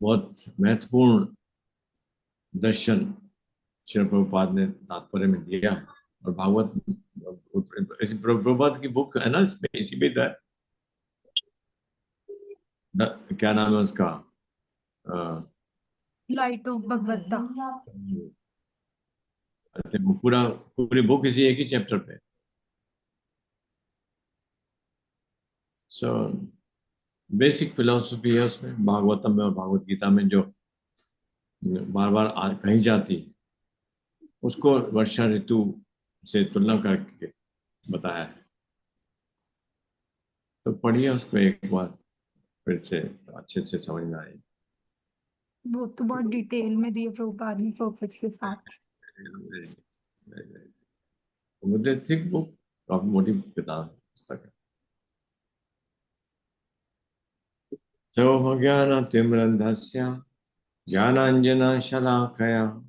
बहुत महत्वपूर्ण दर्शन श्री प्रभुपाद ने तात्पर्य में दिया। और भागवत प्रभुपाद की बुक है ना, इसमें इसी में था। क्या नाम है उसका? अ, लाइट ऑफ भगवत्ता। पूरा पूरी बुक इसी एक ही चैप्टर पे। सो बेसिक फिलोसफी है उसमें, भागवतम में और भागवत गीता में, जो बार बार कही जाती है, उसको वर्षा ऋतु से तुलना करके बताया है। तो पढ़िए उसको एक बार फिर से, तो अच्छे से समझ में आएगी। वो तो बहुत डिटेल में दिए प्रभुपाद ने प्रोफिट के साथ। मुझे थिक बुक, काफी मोटी किताब है, पुस्तक है। जो ज्ञानतिमिरन्धस्य ज्ञानाञ्जनशलाकया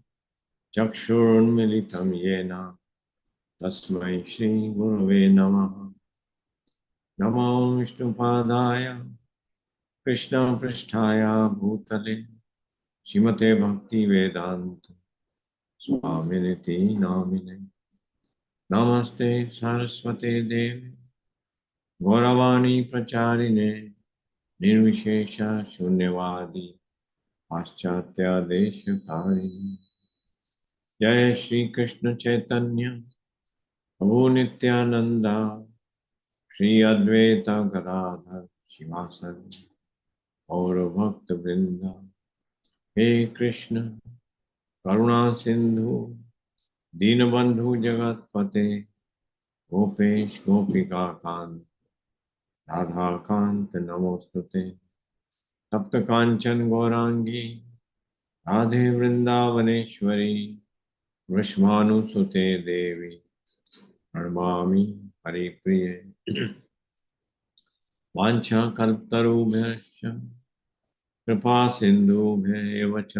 चक्षुरुन्मीलितं येन तस्मै श्रीगुरवे नमः। नमो विष्णुपादाय कृष्णपृष्ठाय भूतले श्रीमते भक्तिवेदान्त स्वामिनिति नामिने। नमस्ते सरस्वते देवे गौरवाणी प्रचारिणे निर्विशेष शून्यवादी पाश्चात्य देश तारिणी। जय श्री कृष्ण चैतन्य प्रभु नित्यानंदा श्री अद्वैत गदाधर शिवासन और भक्त वृंदा। हे कृष्ण करुणा सिंधु दीनबंधु जगतपते गोपेश गोपिका कांत राधा कांत नमोस्तुते। तप्त कांचन गौरांगी राधे वृंदावनेश्वरी वृषभानुसुते देवी प्रणमामि हरिप्रिये। वाञ्छाकल्पतरुभ्यश्च कृपा सिन्धुभ्येव च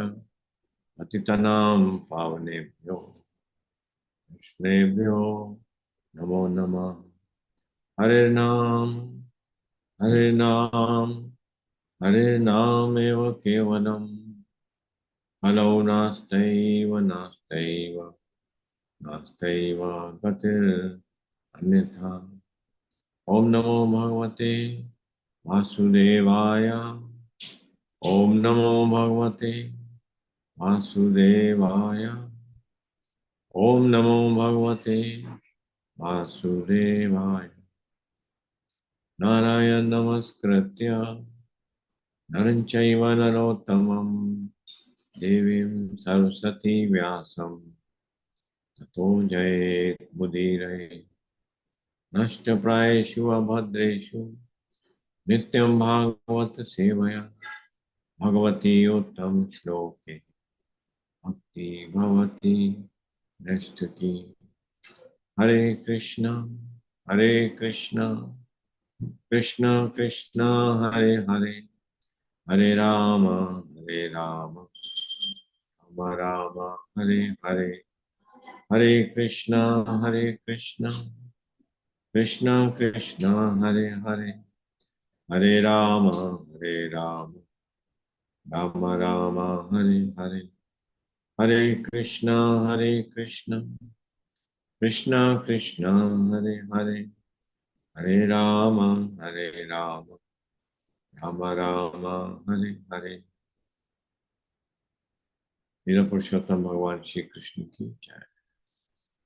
पतितनां पावनेभ्यो वैष्णवेभ्यो नमो नमः। हरे नाम हरे नाम हरे नाम एव केवलम् कलौ नास्त्यैव नास्त्यैव नास्त्यैव गतिरन्यथा। ॐ नमो भगवते वासुदेवाय। ॐ नमो भगवते वासुदेवाय। ॐ नमो भगवते वासुदेवाय। नारायण नमस्कृत्य नरं चैव नरोत्तमं देवीं सरस्वती व्यासं ततो जयेमुदीरये। नष्टप्रायेषु अभद्रेषु नित्यं भागवत सेवया भगवती उत्तम श्लोके भक्ति भवति नष्ट की। हरे कृष्णा कृष्ण कृष्ण हरे हरे हरे राम राम राम हरे हरे। हरे कृष्णा कृष्ण कृष्ण हरे हरे हरे राम राम राम हरे हरे। हरे कृष्णा कृष्ण कृष्ण हरे हरे हरे राम राम राम हरे हरे। लीला पुरुषोत्तम भगवान श्री कृष्ण की जय।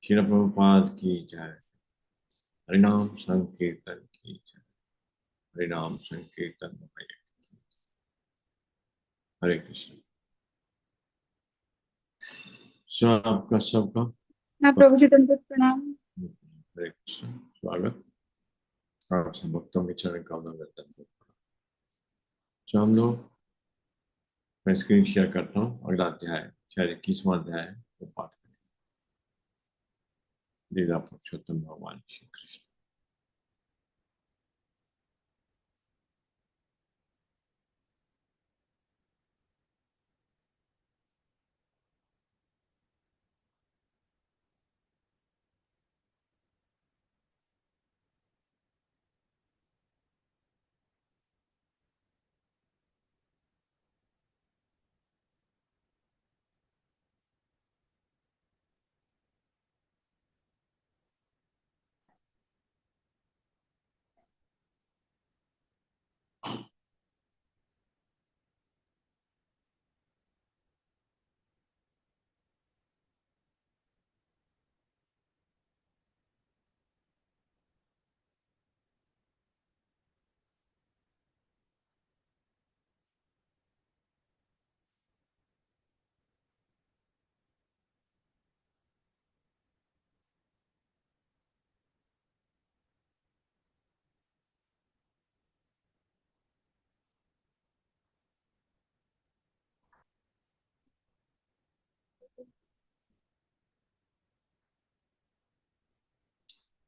श्री प्रभुपाद की जय। हरिनाम संकीर्तन की जय। हरिनाम संकीर्तन हरे कृष्ण। आपका सबका हाँ प्रभु जी दंडवत प्रणाम। हरे कृष्ण स्वागत। आप सब भक्तों के चरण कमलों में दंडवत। तो हम लोग, मैं स्क्रीन शेयर करता हूँ, अगला अध्याय शायद 21वां अध्याय है, वो पाठ करें। लीला पुरुषोत्तम भगवान श्री कृष्ण।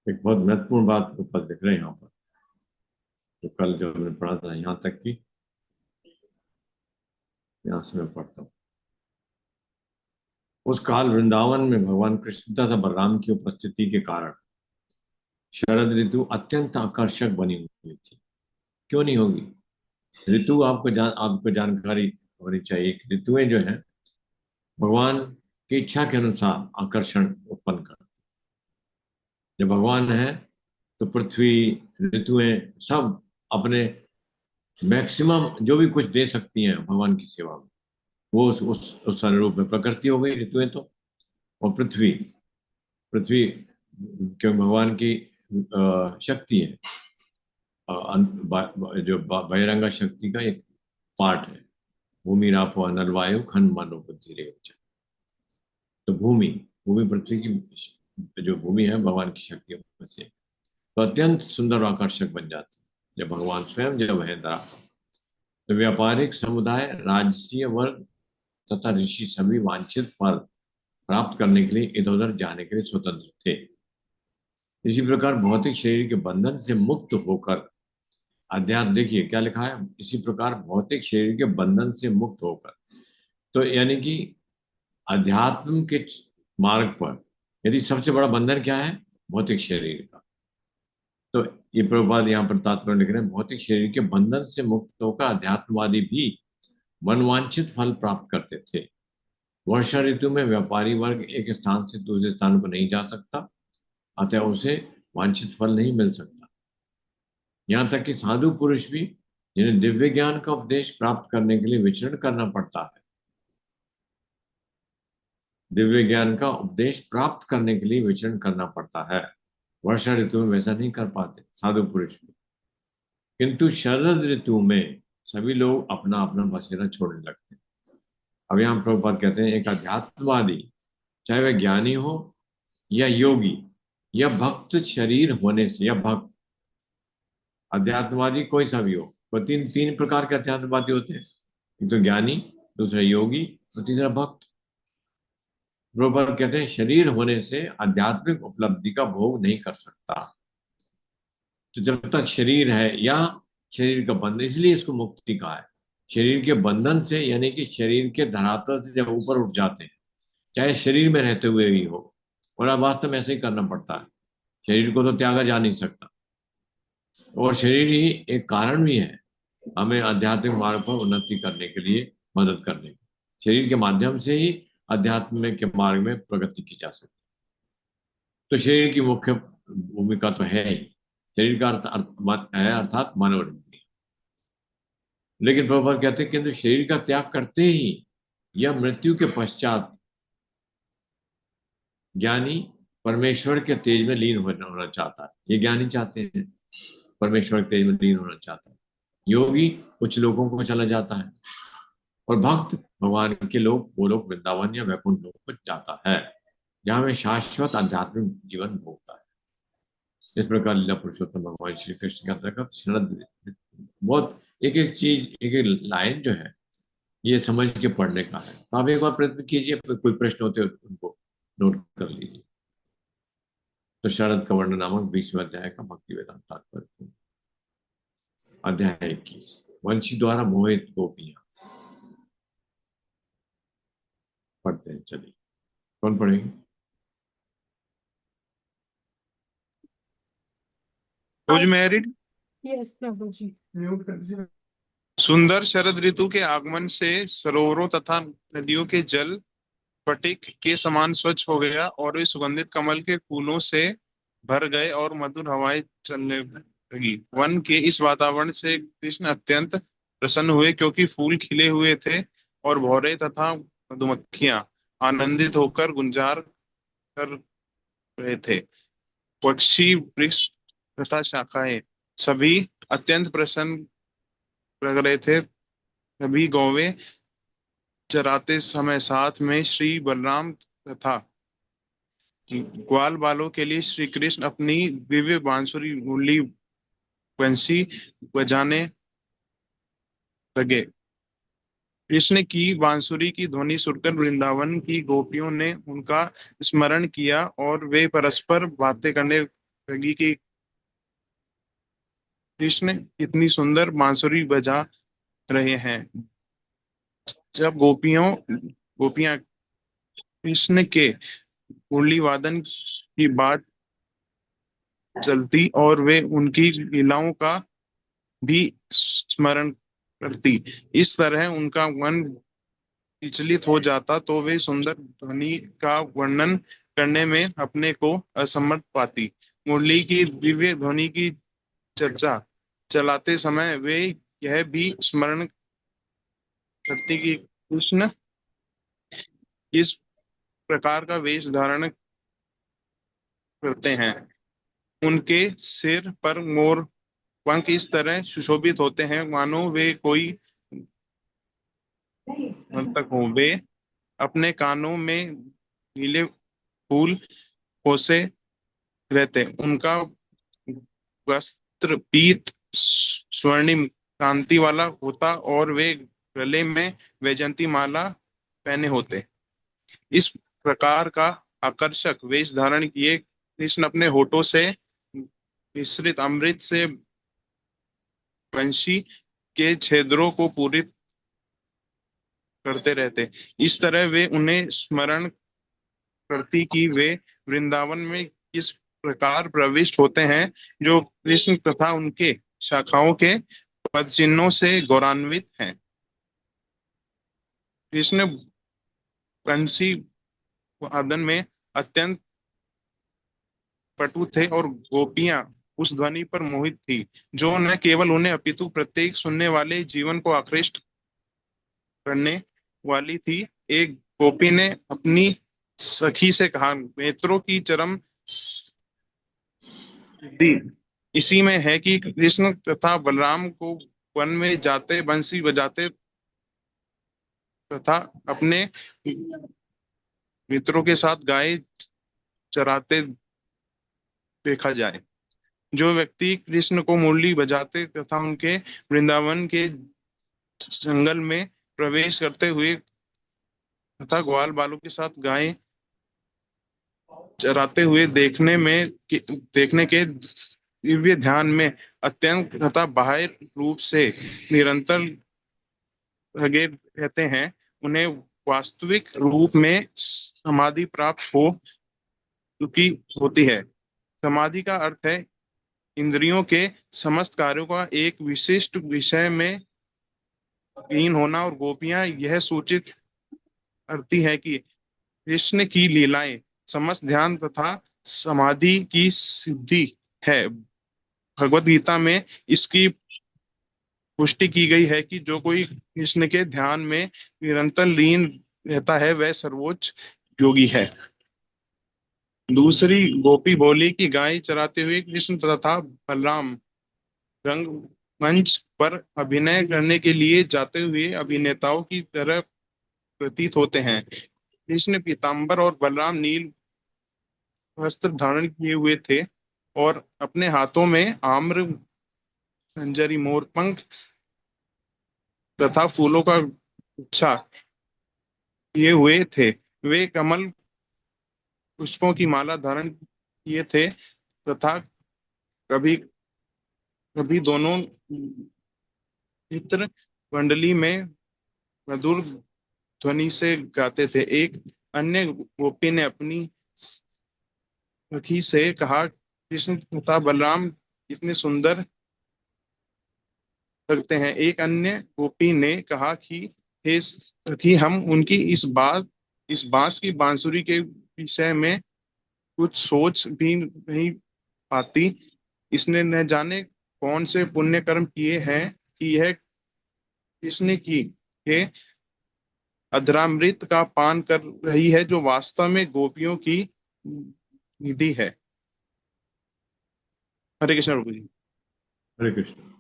एक बहुत महत्वपूर्ण बात ऊपर लिख रहे हैं यहाँ पर, जो कल जो हमने पढ़ा था यहाँ तक की, यहाँ से मैं पढ़ता हूँ। उस काल वृंदावन में भगवान कृष्ण तथा बलराम की उपस्थिति के कारण शरद ऋतु अत्यंत आकर्षक बनी हुई थी। क्यों नहीं होगी? ऋतु आपको जानकारी होनी चाहिए कि ऋतुएं जो है भगवान की इच्छा के अनुसार आकर्षण उत्पन्न करती। जब भगवान है तो पृथ्वी, ऋतुएं सब अपने मैक्सिमम जो भी कुछ दे सकती हैं भगवान की सेवा में, वो उस अनुरूप में प्रकृति हो गई ऋतुएं तो। और पृथ्वी, पृथ्वी क्यों भगवान की शक्ति है, जो बहिरंगा शक्ति का एक पार्ट है। भूमि रापो अनल वायु खंड मानो बुद्धि रे। तो भूमि, भूमि पृथ्वी की जो भूमि है भगवान की शक्तियों में से, तो अत्यंत सुंदर और आकर्षक बन जाती है जब भगवान स्वयं जब है धरा। तो व्यापारिक समुदाय, राजसीय वर्ग तथा ऋषि सभी वांछित फल प्राप्त करने के लिए इधर उधर जाने के लिए स्वतंत्र थे। इसी प्रकार भौतिक शरीर के बंधन से मुक्त होकर, अध्यात्म देखिए क्या लिखा है, इसी प्रकार भौतिक शरीर के बंधन से मुक्त होकर, तो यानी कि अध्यात्म के मार्ग पर यदि सबसे बड़ा बंधन क्या है, भौतिक शरीर का, तो ये प्रभुपाद यहाँ पर तात्पर्य लिख रहे हैं, भौतिक शरीर के बंधन से मुक्त होकर अध्यात्मवादी भी मनवांछित फल प्राप्त करते थे। वर्षा ऋतु में व्यापारी वर्ग एक स्थान से दूसरे स्थान पर नहीं जा सकता, अतः उसे वांछित फल नहीं मिल सकता। यहाँ तक कि साधु पुरुष भी, जिन्हें दिव्य ज्ञान का उपदेश प्राप्त करने के लिए विचरण करना पड़ता है, दिव्य ज्ञान का उपदेश प्राप्त करने के लिए विचरण करना पड़ता है, वर्षा ऋतु में वैसा नहीं कर पाते साधु पुरुष भी। किंतु शरद ऋतु में सभी लोग अपना अपना बसेरा छोड़ने लगते हैं। अब यहाँ प्रभुपाद कहते हैं, एक अध्यात्मवादी, चाहे वह ज्ञानी हो या योगी या भक्त शरीर होने से, या भक्त, अध्यात्मवादी कोई सा भी हो, तो तीन तीन प्रकार के अध्यात्मवादी होते हैं, एक तो ज्ञानी, दूसरा योगी और तीसरा भक्त। प्रभुपाद कहते हैं शरीर होने से आध्यात्मिक उपलब्धि का भोग नहीं कर सकता। तो जब तक शरीर है या शरीर का बंधन, इसलिए इसको मुक्ति कहा है, शरीर के बंधन से, यानी कि शरीर के धरातल से जब ऊपर उठ जाते हैं, चाहे शरीर में रहते हुए ही हो, और अब वास्तव में ऐसे ही करना पड़ता है, शरीर को तो त्यागा जा नहीं सकता, और शरीर ही एक कारण भी है हमें आध्यात्मिक मार्ग पर उन्नति करने के लिए मदद करने की। शरीर के माध्यम से ही अध्यात्म के मार्ग में प्रगति की जा सकती है। तो शरीर की मुख्य भूमिका तो है ही, शरीर का है अर्थात मानव रंगी। लेकिन प्रभुपाद कहते हैं किंतु शरीर का त्याग करते ही या मृत्यु के पश्चात ज्ञानी परमेश्वर के तेज में लीन होना चाहता है। ये ज्ञानी चाहते हैं, परमेश्वर के तेज में लीन होना चाहता है। योगी कुछ लोगों को चला जाता है, और भक्त भगवान के लोग, वो लोग वृंदावन या वैकुंठ लोक को जाता है, जहां में शाश्वत आध्यात्मिक जीवन भोगता है। इस प्रकार लीला पुरुषोत्तम भगवान श्री कृष्ण के अंतर्गत शरद, बहुत एक एक चीज, एक एक लाइन जो है ये समझ के पढ़ने का है। तो आप एक बार प्रयत्न कीजिए, कोई प्रश्न होते उनको नोट कर लीजिए। तो शरद का वर्णन नामक 20वें अध्याय का भक्ति वेदांत तात्पर्य, अध्याय 21, वंशी द्वारा मोहित गोपियां। पढ़ते हैं, चलिए कौन पढ़ेंगे? रोज मैरिड। यस प्रभु जी। सुंदर शरद ऋतु के आगमन से सरोवरों तथा नदियों के जल स्फटिक के समान स्वच्छ हो गया और वे सुगंधित कमल के फूलों से भर गए और मधुर हवाएं चलने लगी। वन के इस वातावरण से कृष्ण अत्यंत प्रसन्न हुए, क्योंकि फूल खिले हुए थे और भौरे तथा मधुमक्खियां आनंदित होकर गुंजार कर रहे थे। पक्षी, वृक्ष तथा शाखाएं सभी अत्यंत प्रसन्न लग रहे थे। सभी गौवें चराते समय साथ में श्री बलराम तथा ग्वाल बालों के लिए श्री कृष्ण अपनी दिव्य बांसुरी मुरली बंसी बजाने लगे। कृष्ण की बांसुरी की ध्वनि सुनकर वृंदावन की गोपियों ने उनका स्मरण किया और वे परस्पर बातें करने लगी कि कृष्ण कितनी सुंदर बांसुरी बजा रहे हैं। जब गोपियां कृष्ण के मुरली वादन की बात चलती और वे उनकी लीलाओं का भी स्मरण करती, इस तरह उनका मन विचलित हो जाता तो वे सुंदर ध्वनि का वर्णन करने में अपने को असमर्थ पाती। मुरली की दिव्य ध्वनि की चर्चा चलाते समय वे यह भी स्मरण करती कि कृष्ण किस प्रकार का वेश धारण करते हैं। उनके सिर पर मोर पंख इस तरह सुशोभित होते हैं मानो वे कोई तक हो। वे अपने कानों में नीले फूल खोसे रहते। उनका वस्त्र पीत स्वर्णिम कांति वाला होता और वे गले में वैजंती माला पहने होते। इस प्रकार का आकर्षक वेश धारण किए कृष्ण अपने होठों से मिश्रित अमृत से बंशी के छेदों को पूरित करते रहते। इस तरह वे उन्हें स्मरण करती कि वे वृंदावन में किस प्रकार प्रविष्ट होते हैं, जो कृष्ण तथा उनके शाखाओं के पद चिन्हों से गौरवान्वित हैं। कृष्ण बंसी वादन में अत्यंत पटु थे और गोपियां उस ध्वनि पर मोहित थी, जो न केवल उन्हें अपितु प्रत्येक सुनने वाले जीवन को आकृष्ट करने वाली थी। एक गोपी ने अपनी सखी से कहा, नेत्रों की चरम सिद्धि इसी में है कि कृष्ण तथा बलराम को वन में जाते बंसी बजाते तथा अपने मित्रों के साथ गाय चराते देखा जाए। जो व्यक्ति कृष्ण को मुरली बजाते तथा उनके वृंदावन के जंगल में प्रवेश करते हुए तथा ग्वाल बालों के साथ गायें चराते हुए देखने के दिव्य ध्यान में अत्यंत तथा बाह्य रूप से निरंतर लगे रहते हैं, उन्हें वास्तविक रूप में समाधि प्राप्त हो चुकी होती है। समाधि का अर्थ है इंद्रियों के समस्त कार्यों का एक विशिष्ट विषय में लीन होना, और गोपियां यह सूचित करती है कि कृष्ण की लीलाएं समस्त ध्यान तथा समाधि की सिद्धि है। भगवत गीता में इसकी पुष्टि की गई है कि जो कोई कृष्ण के ध्यान में निरंतर लीन रहता है वह सर्वोच्च योगी है। दूसरी गोपी बोली कि गाय चराते हुए कृष्ण तथा बलराम रंगमंच पर अभिनय करने के लिए जाते हुए अभिनेताओं की तरह प्रतीत होते हैं। कृष्ण पीताम्बर और बलराम नील वस्त्र धारण किए हुए थे और अपने हाथों में आम्र मंजरी मोरपंख तथा फूलों का गुच्छा किए हुए थे। वे कमल पुष्पों की माला धारण किए थे तथा कभी कभी दोनों चित्र मंडली में मधुर ध्वनि से गाते थे। एक अन्य गोपी ने अपनी सखी से कहा, कृष्ण तथा बलराम कितने सुंदर लगते हैं। एक अन्य गोपी ने कहा कि हे सखी, हम उनकी इस बांस की बांसुरी के विषय में कुछ सोच भी नहीं पाती। इसने न जाने कौन से पुण्य कर्म किए हैं कि यह कृष्ण की के अधरामृत का पान कर रही है, जो वास्तव में गोपियों की निधि है। हरे कृष्ण प्रभु जी। हरे कृष्ण।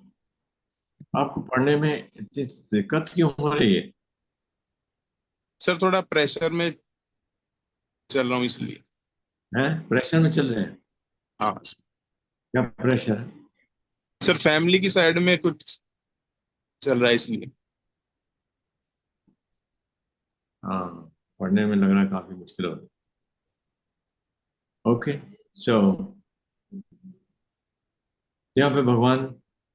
आपको पढ़ने में इतनी दिक्कत क्यों हो रही है? सर थोड़ा प्रेशर में चल रहा हूँ इसलिए। हैं, प्रेशर में चल रहे हैं? हाँ क्या प्रेशर है? सर, फैमिली की साइड में कुछ चल रहा है इसलिए। हाँ, पढ़ने में लग रहा है काफी मुश्किल हो रही। ओके, सो यहाँ पे भगवान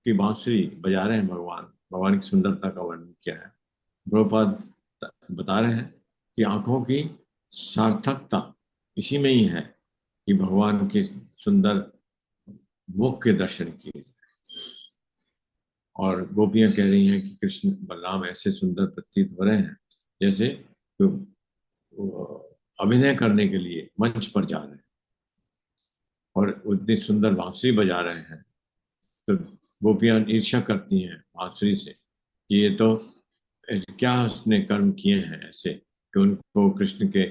की बांसुरी बजा रहे हैं, भगवान भगवान की सुंदरता का वर्णन किया है। प्रभुपाद बता रहे हैं कि आंखों की सार्थकता इसी में ही है कि भगवान के सुंदर मुख के दर्शन किए। और गोपियां कह रही हैं कि कृष्ण बलराम ऐसे सुंदर प्रतीत हो रहे हैं जैसे वो अभिनय करने के लिए मंच पर जा रहे हैं, और उतनी सुंदर बांसुरी बजा रहे हैं। तो गोपियां ईर्ष्या करती हैं बांसुरी से कि ये तो क्या उसने कर्म किए हैं ऐसे कि उनको कृष्ण के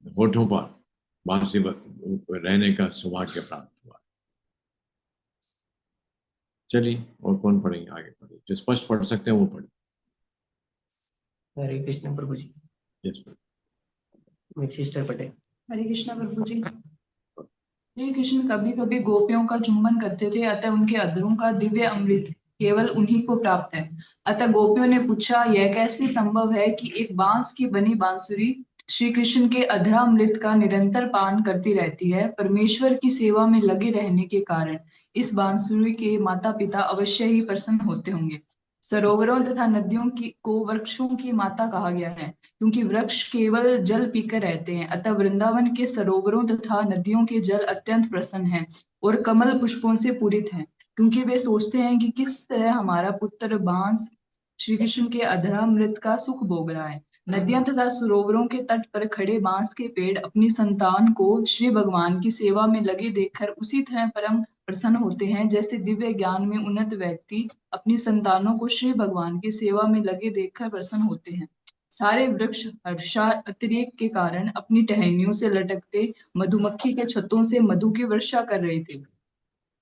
होठों पर बांसुरी रहने का सौभाग्य प्राप्त हुआ। चलिए, और कौन पढ़ेंगे? आगे पढ़िए, जो स्पष्ट पढ़ सकते हैं वो पढ़िए। हरे कृष्ण प्रभु जी। यस। सिस्टर पटेल। हरे कृष्णा प्रभु जी। श्री कृष्ण कभी कभी गोपियों का चुंबन करते थे, अतः उनके अधरों का दिव्य अमृत केवल उन्हीं को प्राप्त है। अतः गोपियों ने पूछा, यह कैसे संभव है कि एक बांस की बनी बांसुरी श्री कृष्ण के अधरामृत का निरंतर पान करती रहती है। परमेश्वर की सेवा में लगे रहने के कारण इस बांसुरी के माता पिता अवश्य ही प्रसन्न होते होंगे। सरोवरों तथा नदियों की को वृक्षों की माता कहा गया है, क्योंकि वृक्ष केवल जल पीकर रहते हैं। अतः वृंदावन के सरोवरों तथा नदियों के जल अत्यंत प्रसन्न हैं और कमल पुष्पों से पूरित हैं, क्योंकि वे सोचते हैं कि किस तरह हमारा पुत्र बांस श्री कृष्ण के अधरामृत का सुख भोग रहा है। नदियां तथा सरोवरों के तट पर खड़े बांस के पेड़ अपनी संतान को श्री भगवान की सेवा में लगे देखकर उसी तरह परम प्रसन्न होते हैं, जैसे दिव्य ज्ञान में उन्नत व्यक्ति अपनी संतानों को श्री भगवान की सेवा में लगे देखकर प्रसन्न होते हैं। सारे वृक्ष हर्षा अतिरेक के कारण अपनी टहनियों से लटकते मधुमक्खी के छत्तों से मधु की वर्षा कर रहे थे।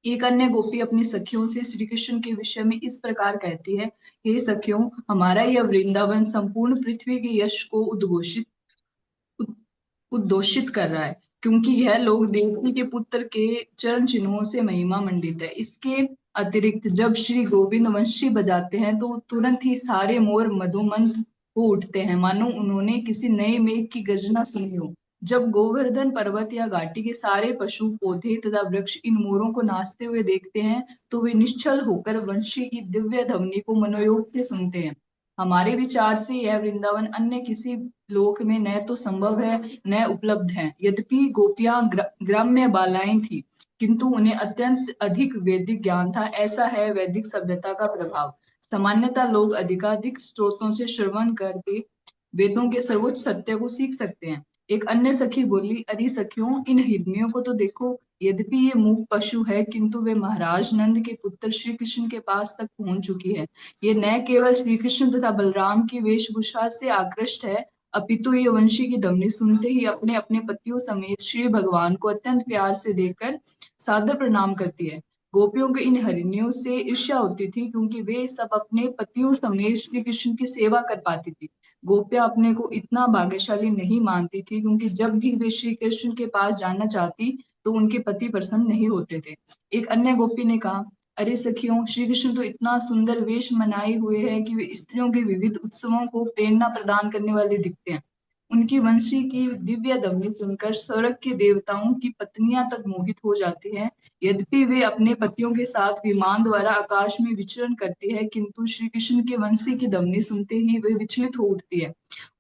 एक अन्य गोपी अपनी सखियों से श्री कृष्ण के विषय में इस प्रकार कहती है, हे सखियों, हमारा यह वृंदावन संपूर्ण पृथ्वी के यश को उद्घोषित कर रहा है, क्योंकि यह लोग देवकी के पुत्र के चरण चिन्हों से महिमा मंडित है। इसके अतिरिक्त जब श्री गोविंद वंशी बजाते हैं तो तुरंत ही सारे मोर मधुमंत हो उठते हैं, मानो उन्होंने किसी नए मेघ की गर्जना सुनी हो। जब गोवर्धन पर्वत या घाटी के सारे पशु पौधे तथा वृक्ष इन मोरों को नाचते हुए देखते हैं तो वे निश्चल होकर वंशी की दिव्य ध्वनि को मनोयोग से सुनते हैं। हमारे विचार से यह वृंदावन अन्य किसी लोक में न तो संभव है न उपलब्ध है। यद्यपि गोपियां ग्राम्य बालाएं थी, किंतु उन्हें अत्यंत अधिक वैदिक ज्ञान था। ऐसा है वैदिक सभ्यता का प्रभाव। सामान्यतः लोग अधिकाधिक स्रोतों से श्रवण करके वेदों के सर्वोच्च सत्य को सीख सकते हैं। एक अन्य सखी बोली, अरे सखियों, इन हिरनियों को तो देखो। यद्यपि ये मूक पशु है, किंतु वे महाराज नंद के पुत्र श्री कृष्ण के पास तक पहुंच चुकी है। ये न केवल श्री कृष्ण तथा बलराम की वेशभूषा से आकृष्ट है, अपितु ये वंशी की ध्वनि सुनते ही अपने अपने पतियों समेत श्री भगवान को अत्यंत प्यार से देखकर सादर प्रणाम करती है। गोपियों को इन हरिणियों से ईर्ष्या होती थी, क्योंकि वे सब अपने पतियों समेत श्री कृष्ण की सेवा कर पाती थी। गोपियां अपने को इतना भाग्यशाली नहीं मानती थी, क्योंकि जब भी वे श्री कृष्ण के पास जाना चाहती तो उनके पति प्रसन्न नहीं होते थे। एक अन्य गोपी ने कहा, अरे सखियों, श्री कृष्ण तो इतना सुंदर वेश बनाए हुए हैं कि वे स्त्रियों के विविध उत्सवों को प्रेरणा प्रदान करने वाले दिखते हैं। उनकी वंशी की दिव्य ध्वनि सुनकर स्वर्ग के देवताओं की पत्नियां तक मोहित हो जाती हैं। यद्यपि वे अपने पतियों के साथ विमान द्वारा आकाश में विचरण करती है, किंतु श्री कृष्ण के वंशी की ध्वनि सुनते ही वे विचलित हो उठती है।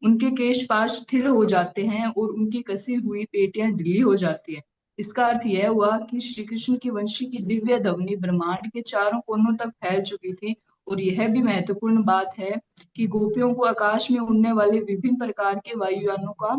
उनके केश पाश स्थिर हो जाते हैं और उनकी कसी हुई पेटियां ढीली हो जाती है। इसका अर्थ यह हुआ कि श्री कृष्ण की वंशी की दिव्य ध्वनि ब्रह्मांड के चारों कोनों तक फैल चुकी थी। और यह भी महत्वपूर्ण बात है कि गोपियों को आकाश में उड़ने वाले विभिन्न प्रकार के वायुयानों का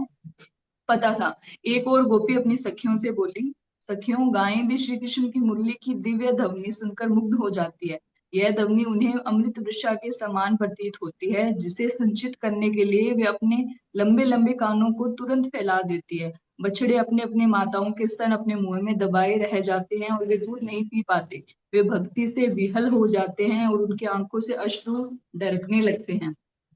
पता था। एक और गोपी अपनी सखियों से बोली, सखियों, गायें भी श्री कृष्ण की मुरली की दिव्य ध्वनि सुनकर मुग्ध हो जाती है। यह ध्वनि उन्हें अमृत वृषा के समान प्रतीत होती है, जिसे संचित करने के लिए वे अपने लंबे लंबे कानों को तुरंत फैला देती है। बछड़े अपने अपने माताओं के स्तन अपने मुंह में दबाए रह जाते हैं और वे दूध नहीं पी पाते। वे भक्ति से विहल हो जाते हैं और उनकी आंखों से अश्रु ढरकने लगते हैं,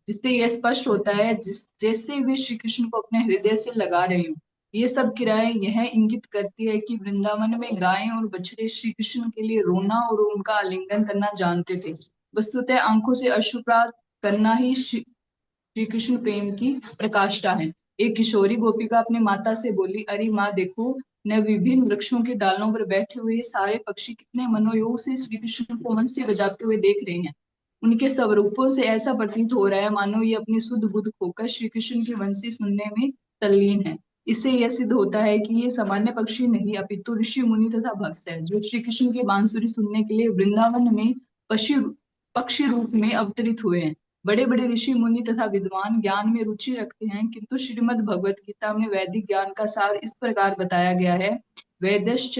जिससे यह स्पष्ट होता है जैसे वे श्री कृष्ण को अपने हृदय से लगा रहे हो। ये सब क्रियाएं यह इंगित करती है कि वृंदावन में गायें और बछड़े श्री कृष्ण के लिए रोना और उनका आलिंगन करना जानते थे। वस्तुतः आंखों से अश्रुपात करना ही श्री कृष्ण प्रेम की प्रकाष्ठा है। एक किशोरी गोपिका अपनी माता से बोली, अरे माँ देखो न, विभिन्न वृक्षों के डालों पर बैठे हुए सारे पक्षी कितने मनोयोग से श्री कृष्ण को वंशी बजाते हुए देख रहे हैं। उनके स्वरूपों से ऐसा प्रतीत हो रहा है मानो ये अपनी शुद्ध बुद्ध खोकर श्री कृष्ण की वंशी सुनने में तल्लीन है। इससे यह सिद्ध होता है कि ये सामान्य पक्षी नहीं अपितु ऋषि मुनि तथा भक्त है, जो श्री कृष्ण की बांसुरी सुनने के लिए वृंदावन में पक्षी रूप में अवतरित हुए हैं। बड़े बड़े ऋषि मुनि तथा विद्वान ज्ञान में रुचि रखते हैं, किंतु श्रीमद् भगवत गीता में वैदिक ज्ञान का सार इस प्रकार बताया गया है, वेदश्च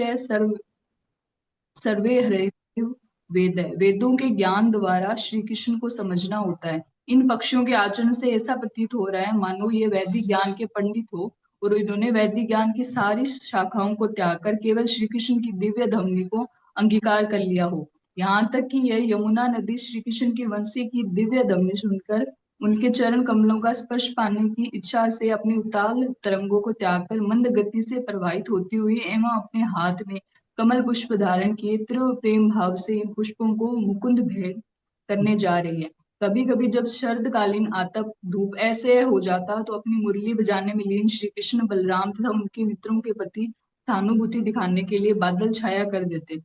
सर्वे हरयु वेद। वेदों के ज्ञान द्वारा श्री कृष्ण को समझना होता है। इन पक्षियों के आचरण से ऐसा प्रतीत हो रहा है मानो ये वैदिक ज्ञान के पंडित हो और इन्होंने वैदिक ज्ञान की सारी शाखाओं को त्याग कर केवल श्री कृष्ण की दिव्य ध्वनि को अंगीकार कर लिया हो। यहाँ तक कि यह यमुना नदी श्री कृष्ण की वंशी की दिव्य ध्वनि सुनकर उनके चरण कमलों का स्पर्श पाने की इच्छा से अपनी उताल तरंगों को त्याग कर मंद गति से प्रवाहित होती हुई एवं अपने हाथ में कमल पुष्प धारण किए तीव्र प्रेम भाव से इन पुष्पों को मुकुंद भेंट करने जा रही है। कभी कभी जब शरदकालीन आतप धूप ऐसे हो जाता तो अपनी मुरली बजाने में लीन श्री कृष्ण बलराम तथा उनके मित्रों के प्रति सहानुभूति दिखाने के लिए बादल छाया कर देते।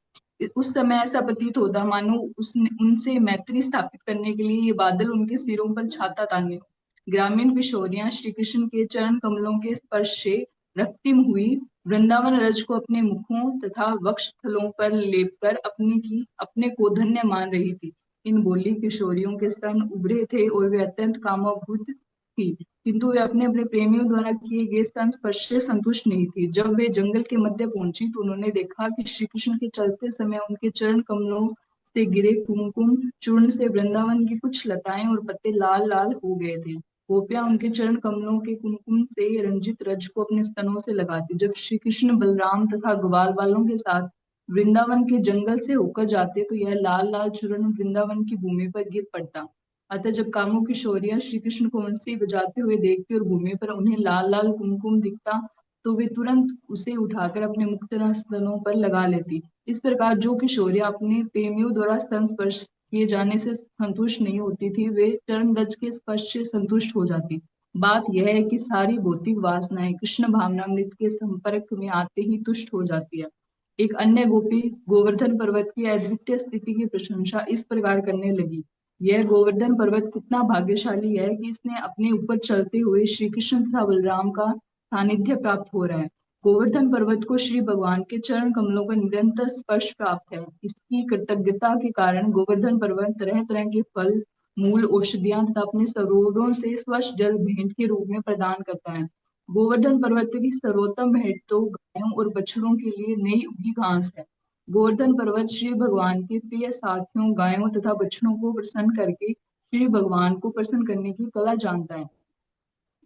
उस समय ऐसा प्रतीत होता मानो उसने उनसे मैत्री स्थापित करने के लिए ये बादल उनके सिरों पर छाता ताने। ग्रामीण किशोरियां श्री कृष्ण के चरण कमलों के स्पर्श से रक्तिम हुई वृंदावन रज को अपने मुखों तथा वक्षस्थलों पर लेपकर अपने को धन्य मान रही थी। इन बोली किशोरियों के स्तन उभरे थे और वे अत्यंत कामाभूत थी, किंतु वे अपने अपने प्रेमियों द्वारा किए गए स्तन स्पर्श से संतुष्ट नहीं थी। जब वे जंगल के मध्य पहुंची तो उन्होंने देखा कि श्री कृष्ण के चलते समय उनके चरण कमलों से गिरे कुमकुम चूर्ण से वृंदावन की कुछ लताएं और पत्ते लाल लाल हो गए थे। गोपियां उनके चरण कमलों के कुमकुम से रंजित रज को अपने स्तनों से लगाती। जब श्री कृष्ण बलराम तथा ग्वाल बालों के साथ वृंदावन के जंगल से होकर जाते तो यह लाल लाल चूर्ण वृंदावन की भूमि पर गिर पड़ता। अतः जब कामों की शौर्या श्री कृष्ण को वंशी बजाते हुए देखती और भूमि पर उन्हें लाल लाल कुमकुम दिखता तो वे तुरंत उसे उठाकर अपने मुक्त स्तनों पर लगा लेती। इस प्रकार जो किशोरियां अपने प्रेमियों द्वारा स्तन स्पर्श किए जाने से संतुष्ट नहीं होती थी, वे चरण रज के स्पर्श से संतुष्ट हो जाती। बात यह है कि सारी भौतिक वासनाएं कृष्ण भावनामृत के संपर्क में आते ही तुष्ट हो जाती है। एक अन्य गोपी गोवर्धन पर्वत की अद्वितीय स्थिति की प्रशंसा इस प्रकार करने लगी, यह गोवर्धन पर्वत कितना भाग्यशाली है कि इसने अपने ऊपर चलते हुए श्री कृष्ण तथा बलराम का सानिध्य प्राप्त हो रहा है। गोवर्धन पर्वत को श्री भगवान के चरण कमलों का निरंतर स्पर्श प्राप्त है। इसकी कृतज्ञता के कारण गोवर्धन पर्वत तरह तरह के फल मूल औषधियां तथा अपने सरोवरों से स्वच्छ जल भेंट के रूप में प्रदान करता है। गोवर्धन पर्वत की सर्वोत्तम भेंट तो गायों और बछड़ों के लिए नई उगी घास है। गोवर्धन पर्वत श्री भगवान के प्रिय साथियों गायों तथा बछड़ों को प्रसन्न करके श्री भगवान को प्रसन्न करने की कला जानता है।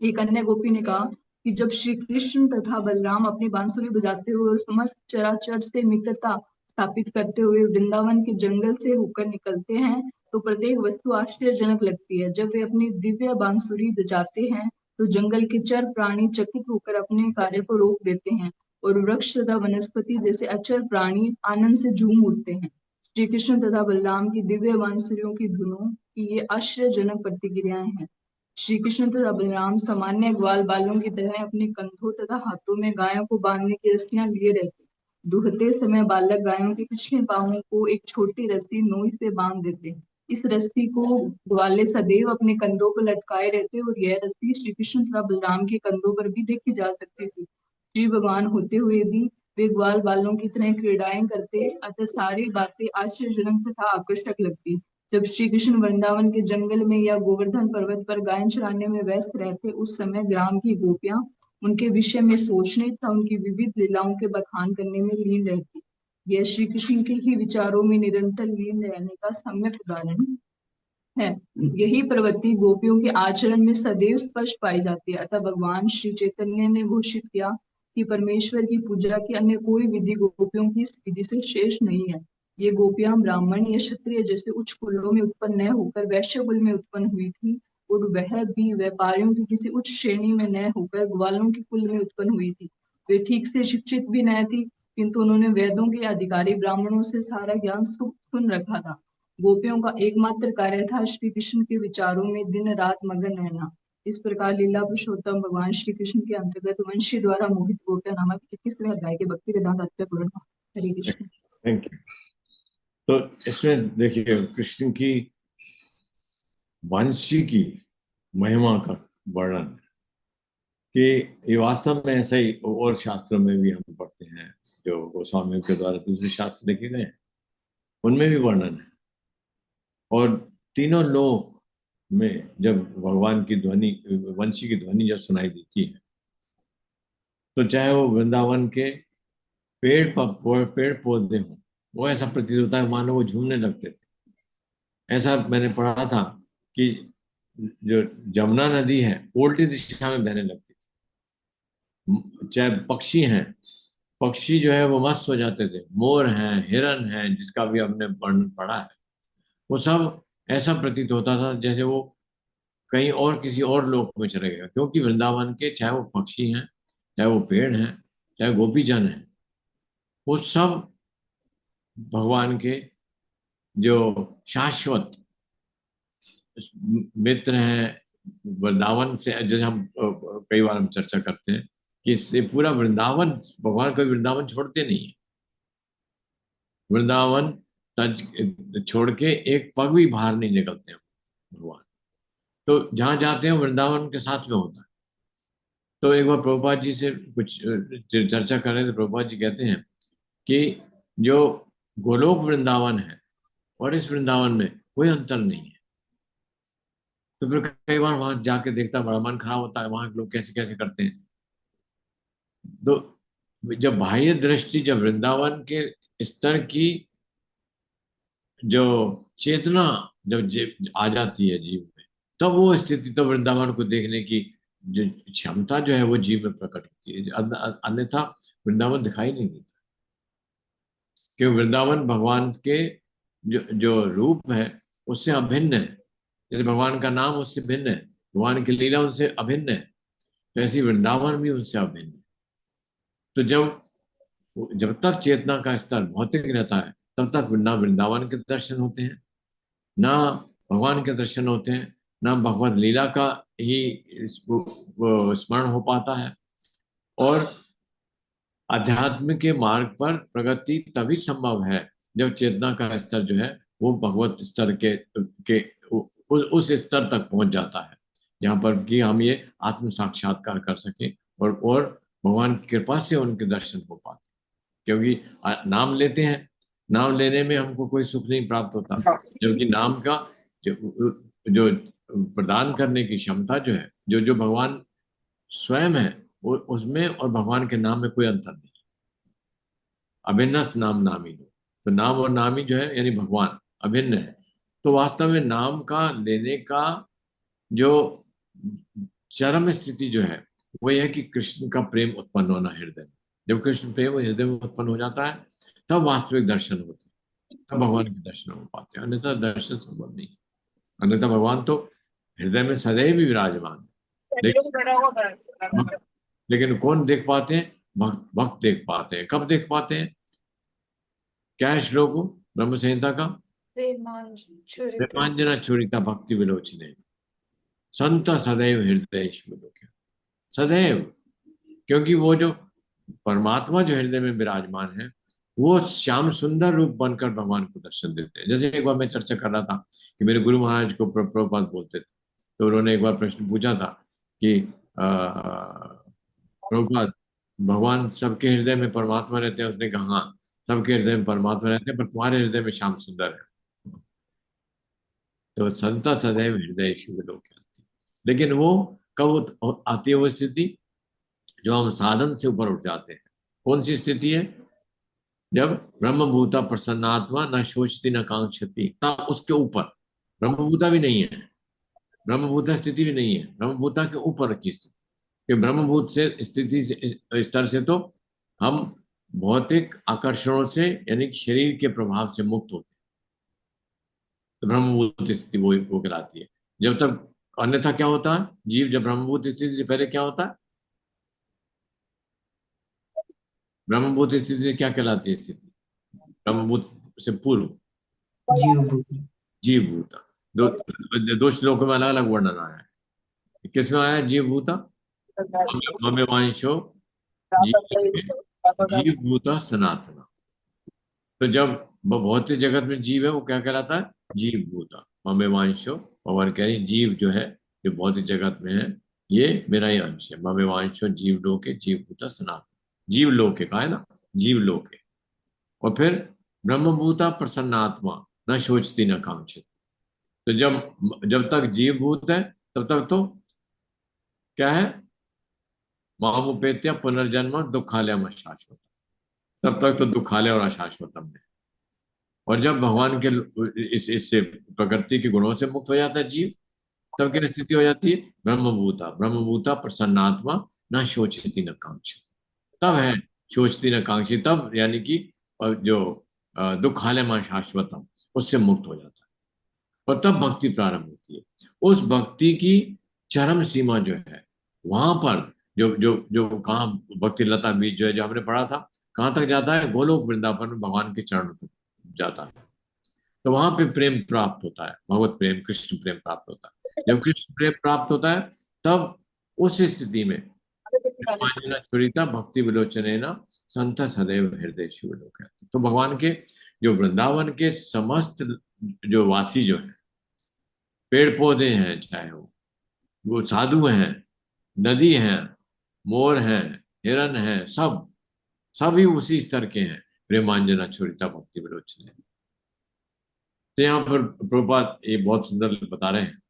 एक अन्य गोपी ने कहा कि जब श्री कृष्ण तथा बलराम अपनी बांसुरी बजाते हुए और समस्त चराचर से मित्रता स्थापित करते हुए वृंदावन के जंगल से होकर निकलते हैं तो प्रत्येक वस्तु आश्चर्यजनक लगती है। जब वे अपनी दिव्य बांसुरी बजाते हैं तो जंगल के चर प्राणी चकित होकर अपने कार्य को रोक देते हैं और वृक्ष तथा वनस्पति जैसे अचर प्राणी आनंद से झूम उठते हैं। श्री कृष्ण तथा बलराम की दिव्य बांसुरियों की धुनों की ये आश्चर्यजनक प्रतिक्रियाएं हैं। श्री कृष्ण तथा बलराम सामान्य ग्वाल बालों की तरह अपने कंधों तथा हाथों में गायों को बांधने की रस्सियां लिए रहते। दुहते समय बालक गायों के पिछले पांवों को एक छोटी रस्सी नोई से बांध देते। इस रस्सी को ग्वाले सदैव अपने कंधों पर लटकाए रहते और यह रस्सी श्री कृष्ण तथा बलराम के कंधों पर भी देखी जा सकती थी। श्री भगवान होते हुए भी वे ग्वाल बालों की तरह क्रीड़ाएं करते, अतः सारी बातें आश्चर्यजनक तथा आकर्षक लगती। जब श्री कृष्ण वृंदावन के जंगल में या गोवर्धन पर्वत पर गाय चराने में व्यस्त रहते उस समय ग्राम की गोपियां उनके विषय में सोचने तथा उनकी विविध लीलाओं के बखान करने में लीन रहती। यह श्री कृष्ण के ही विचारों में निरंतर लीन रहने का सम्यक उदाहरण है। यही प्रवृत्ति गोपियों के आचरण में सदैव स्पष्ट पाई जाती है। अतः भगवान श्री चैतन्य ने घोषित किया कि परमेश्वर की पूजा की अन्य कोई विधि गोपियों की विधि से शेष नहीं है। ये गोपियां ब्राह्मण या क्षत्रिय जैसे उच्च कुलों में उत्पन्न न होकर वैश्य कुल में उत्पन्न हुई थी और वह भी व्यापारियों की किसी उच्च श्रेणी में न होकर ग्वालों के कुल में उत्पन्न हुई थी। वे ठीक से शिक्षित भी न थी, किंतु उन्होंने वेदों के अधिकारी ब्राह्मणों से सारा ज्ञान सुन रखा था। गोपियों का एकमात्र कार्य था श्री कृष्ण के विचारों में दिन रात मगन रहना। इस प्रकार लीला पुरुषोत्तम भगवान श्री कृष्ण के अंतर्गत वंशी द्वारा मोहित गोपिया नामक 21वें अध्याय के भक्ति वेदांत अध्याय पूर्ण हुआ। हरे कृष्ण। Thank you. तो इसमें देखिए कृष्ण की वंशी की महिमा का वर्णन कि ये वास्तव में ऐसा ही और शास्त्रों में भी हम पढ़ते हैं, जो गोस्वामियों के द्वारा दूसरे शास्त्र लिखे गए हैं उनमें भी वर्णन है। और तीनों लोक में जब भगवान की ध्वनि, वंशी की ध्वनि जब सुनाई देती है, तो चाहे वो वृंदावन के पेड़ पौधे हों, वो ऐसा प्रतीत होता है मानो वो झूमने लगते थे। ऐसा मैंने पढ़ा था कि जो जमुना नदी है उल्टी दिशा में बहने लगती थी। चाहे पक्षी हैं, पक्षी जो है वो मस्त हो जाते थे, मोर हैं, हिरन हैं, जिसका भी हमने वर्णन पढ़ा है, वो सब ऐसा प्रतीत होता था जैसे वो कहीं और किसी और लोक में चले गए, क्योंकि वृंदावन के चाहे वो पक्षी हैं, चाहे वो पेड़ हैं, चाहे गोपीजन हैं, वो सब भगवान के जो शाश्वत मित्र हैं। वृंदावन से जैसे हम कई बार हम चर्चा करते हैं कि इससे पूरा वृंदावन, भगवान कभी वृंदावन छोड़ते नहीं है। वृंदावन तज छोड़ के एक पग भी बाहर नहीं निकलते हैं भगवान। तो जहां जाते हैं वृंदावन के साथ में होता है। तो एक बार प्रभुपाद जी से कुछ चर्चा कर रहे थे, प्रभुपाद जी कहते हैं कि जो गोलोक वृंदावन है और इस वृंदावन में कोई अंतर नहीं है। तो फिर कई बार वहां जाके देखता, बड़ा मन खराब होता है, वहां के लोग कैसे कैसे करते हैं। तो जब बाह्य दृष्टि, जब वृंदावन के स्तर की जो चेतना जब आ जाती है जीव में, तब वो स्थिति, तो वृंदावन को देखने की जो क्षमता जो है वो जीव में प्रकट होती है। अन्यथा वृंदावन दिखाई नहीं देता, क्योंकि वृंदावन भगवान के जो जो रूप है उससे अभिन्न है। जैसे भगवान का नाम उससे भिन्न है, भगवान की लीला उनसे अभिन्न है, तो ऐसी वृंदावन भी उनसे अभिन्न है। तो जब जब तक चेतना का स्तर भौतिक रहता है, तब तक ना वृंदावन के दर्शन होते हैं, ना भगवान के दर्शन होते हैं, ना भगवत लीला का ही वो स्मरण हो पाता है। और अध्यात्म के मार्ग पर प्रगति तभी संभव है जब चेतना का स्तर जो है वो भगवत स्तर के उस स्तर तक पहुंच जाता है, जहां पर कि हम ये आत्म साक्षात्कार कर सके और भगवान की कृपा से उनके दर्शन हो पाते। क्योंकि नाम लेते हैं, नाम लेने में हमको कोई सुख नहीं प्राप्त होता, जबकि नाम का जो जो प्रदान करने की क्षमता जो है, जो जो भगवान स्वयं है, वो उसमें और भगवान के नाम में कोई अंतर नहीं। अभिन्न नाम नामी हो, तो नाम और नामी जो है यानी भगवान अभिन्न है। तो वास्तव में नाम का लेने का जो चरम स्थिति जो है वो यह है कि कृष्ण का प्रेम उत्पन्न होना हृदय में। जब कृष्ण प्रेम हृदय में उत्पन्न हो जाता है, तब वास्तविक दर्शन होते हैं, तब भगवान के दर्शन हो पाते हैं, अन्यथा दर्शन संभव नहीं। अन्यथा भगवान तो हृदय में सदैव ही विराजमान है। लेकिन कौन देख पाते हैं? भक्त भक्त देख पाते हैं। कब देख पाते हैं? क्या है श्लोक ब्रह्म संहिता का? प्रेमांजना छुरिता भक्ति विलोचने संत सदैव हृदय सदैव। क्योंकि वो जो परमात्मा जो हृदय में विराजमान है, वो श्याम सुंदर रूप बनकर भगवान को दर्शन देते हैं। जैसे एक बार मैं चर्चा कर रहा था कि मेरे गुरु महाराज को प्रभुपाद बोलते थे, तो उन्होंने एक बार प्रश्न पूछा था कि प्रभुपाद, भगवान सबके हृदय में परमात्मा रहते हैं? उसने कहा हाँ, सबके हृदय में परमात्मा रहते हैं, पर तुम्हारे हृदय में श्याम सुंदर है। तो संता सदैव हृदय शुभ लोग आती। लेकिन वो कब आती है वो स्थिति? जो हम साधन से ऊपर उठ जाते हैं। कौन सी स्थिति है? जब ब्रह्मभूता प्रसन्नात्मा न शोचती न कांक्षती, तब उसके ऊपर ब्रह्मभूता भी नहीं है, ब्रह्मभूता स्थिति भी नहीं है, ब्रह्मभूता के ऊपर की स्थिति। कि ब्रह्मभूत से स्थिति से स्तर से तो हम भौतिक आकर्षणों से यानी शरीर के प्रभाव से मुक्त होते हैं, तो ब्रह्मभूत स्थिति वो कहलाती है। जब तक अन्यथा क्या होता है? जीव जब ब्रह्मभूत स्थिति से पहले क्या होता है? ब्रह्मभूत स्थिति से क्या कहलाती है स्थिति? ब्रह्मभूत से पूर्व जीवभूता। जीवभूता। दो श्लोकों में अलग अलग वर्णन आया है। किसमें आया है जीवभूता? ममे वांशो जीवभूता सनातना। तो जब भौतिक जगत में जीव है वो क्या कहलाता है? जीवभूता। ममे वांशो, भगवान कह रहे हैं जीव जो है जो भौतिक जगत में है ये मेरा ही अंश है। ममे वांशो जीव लोके जीवभूता सनातन। जीव लोके कहा है ना, जीव लोके। और फिर ब्रह्मभूता प्रसन्नात्मा न शोचती न कांक्षित। तो जब जब तक जीव भूत है तब तक तो क्या है? मामुपेत्य पुनर्जन्म दुखालयम अशाश्वत। तब तक तो दुखालय और अशाश्वतम है। और जब भगवान के इससे प्रकृति के गुणों से मुक्त हो जाता है जीव, तब क्या स्थिति हो जाती है? ब्रह्मभूता। ब्रह्मभूता प्रसन्नात्मा न शोचती न कांक्षित। तब है शोचती न कांक्षित, तब यानी कि जो दुखालय शाश्वतम उससे मुक्त हो जाता है। और तब भक्ति प्रारंभ होती है। उस भक्ति की चरम सीमा जो है वहां पर जो जो जो कहाँ भक्ति लता बीज जो है जो हमने पढ़ा था, कहाँ तक जाता है? गोलोक वृंदावन में भगवान के चरणों तक जाता है। तो वहां पे प्रेम प्राप्त होता है, भगवत प्रेम, कृष्ण प्रेम प्राप्त होता है। जब कृष्ण प्रेम प्राप्त होता है तब उस स्थिति में प्रेमांजना छुरिता भक्ति विलोचने न संत सदैव हृदय शिव लोक है। तो भगवान के जो वृंदावन के समस्त जो वासी जो है, पेड़ पौधे हैं, चाहे वो साधु हैं, नदी हैं, मोर हैं, हिरन हैं, सब सभी उसी स्तर के हैं। प्रेमांजना छुरिता भक्ति विलोचने। तो यहाँ पर प्रभुपाद ये बहुत सुंदर बता रहे हैं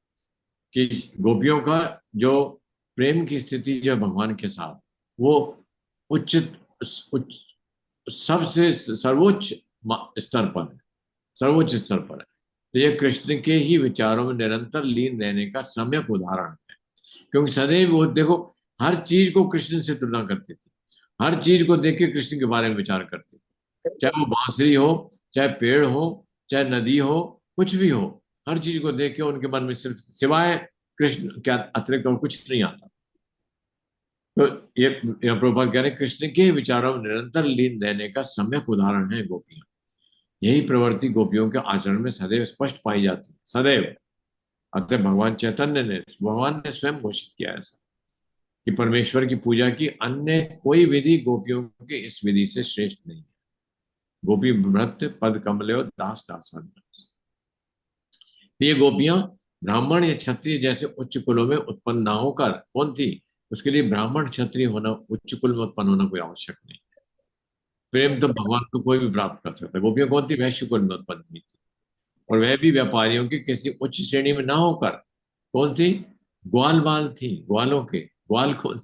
कि गोपियों का जो प्रेम की स्थिति जो है भगवान के साथ, वो उच्च उच्च सबसे सर्वोच्च स्तर पर है, सर्वोच्च स्तर पर है। तो ये कृष्ण के ही विचारों में निरंतर लीन रहने का सम्यक उदाहरण है। क्योंकि सदैव वो देखो हर चीज को कृष्ण से तुलना करती थी, हर चीज को देख के कृष्ण के बारे में विचार करती थी। चाहे वो बांसुरी हो, चाहे पेड़ हो, चाहे नदी हो, कुछ भी हो, हर चीज को देख के उनके मन में सिर्फ सिवाय कृष्ण क्या अतिरिक्त और कुछ नहीं आता। तो ये प्रभुपाद कह रहे हैं कृष्ण के विचारों में निरंतर लीन रहने का सम्यक उदाहरण है गोपियां। यही प्रवृत्ति गोपियों के आचरण में सदैव स्पष्ट पाई जाती है, सदैव। अतः भगवान चैतन्य ने, भगवान ने स्वयं घोषित किया ऐसा कि परमेश्वर की पूजा की अन्य कोई विधि गोपियों के इस विधि से श्रेष्ठ नहीं है। गोपी भृत्य पद कमले दास दास। ये गोपियां ब्राह्मण या क्षत्रिय जैसे उच्च कुलों में उत्पन्न ना होकर कौन थी? उसके लिए ब्राह्मण क्षत्रिय होना, उच्च कुल में उत्पन्न होना कोई आवश्यक नहीं। प्रेम तो भगवान को कोई भी प्राप्त कर सकता है। गोपियां कौन थी? वैश्य कुल में उत्पन्न हुई थी, और वह भी व्यापारियों की किसी उच्च श्रेणी में ना होकर कौन थी? ग्वाल बाल थी। ग्वालों के ग्वाल कौन?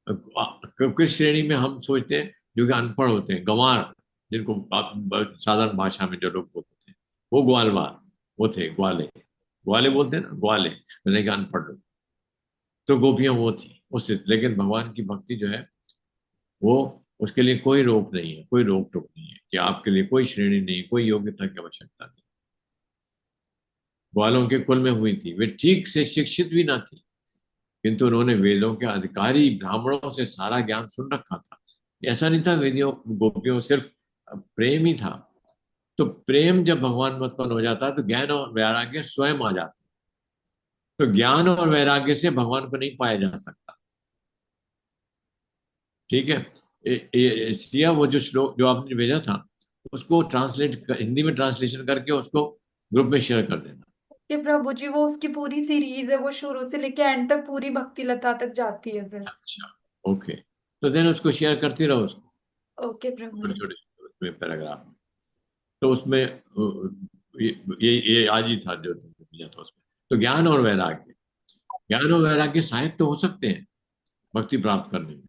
किस श्रेणी में हम सोचते हैं? जो कि अनपढ़ होते हैं, गंवार, जिनको साधारण भाषा में जो लोग बोलते थे वो ग्वाल बाल, वो थे ग्वाले। ग्वाले बोलते हैं ना, ग्वाले यानी कि अनपढ़ लोग। तो गोपियां वो थी उससे। लेकिन भगवान की भक्ति जो है वो, उसके लिए कोई रोक नहीं है, कोई रोक टोक नहीं है कि आपके लिए कोई श्रेणी नहीं, कोई योग्यता की आवश्यकता नहीं। ग्वालों के कुल में हुई थी, वे ठीक से शिक्षित भी ना थी, किंतु उन्होंने वेदों के अधिकारी ब्राह्मणों से सारा ज्ञान सुन रखा था। ऐसा नहीं था वेदियों गोपियों सिर्फ प्रेम ही था। तो प्रेम जब भगवान में उत्पन्न हो जाता है तो ज्ञान और वैराग्य स्वयं आ जाता है। तो ज्ञान और वैराग्य से भगवान को नहीं पाया जा सकता। ठीक है। इसलिए वो जो श्लोक जो आपने भेजा था उसको ट्रांसलेट हिंदी में ट्रांसलेशन करके उसको ग्रुप में शेयर कर देना। ये प्रभु जी वो उसकी पूरी सीरीज है, वो शुरू से लेके एंड तक पूरी भक्ति लता तक जाती है फिर। अच्छा, ओके। तो देन उसको शेयर करती रहो उसको, ओके प्रभु जी। छोटे छोटे पैराग्राफ। तो उसमें ये आज ही था जो तुमने भेजा था उसमें। तो ज्ञान और वैराग्य, ज्ञान और वैराग्य सहायक तो हो सकते हैं भक्ति प्राप्त करने में,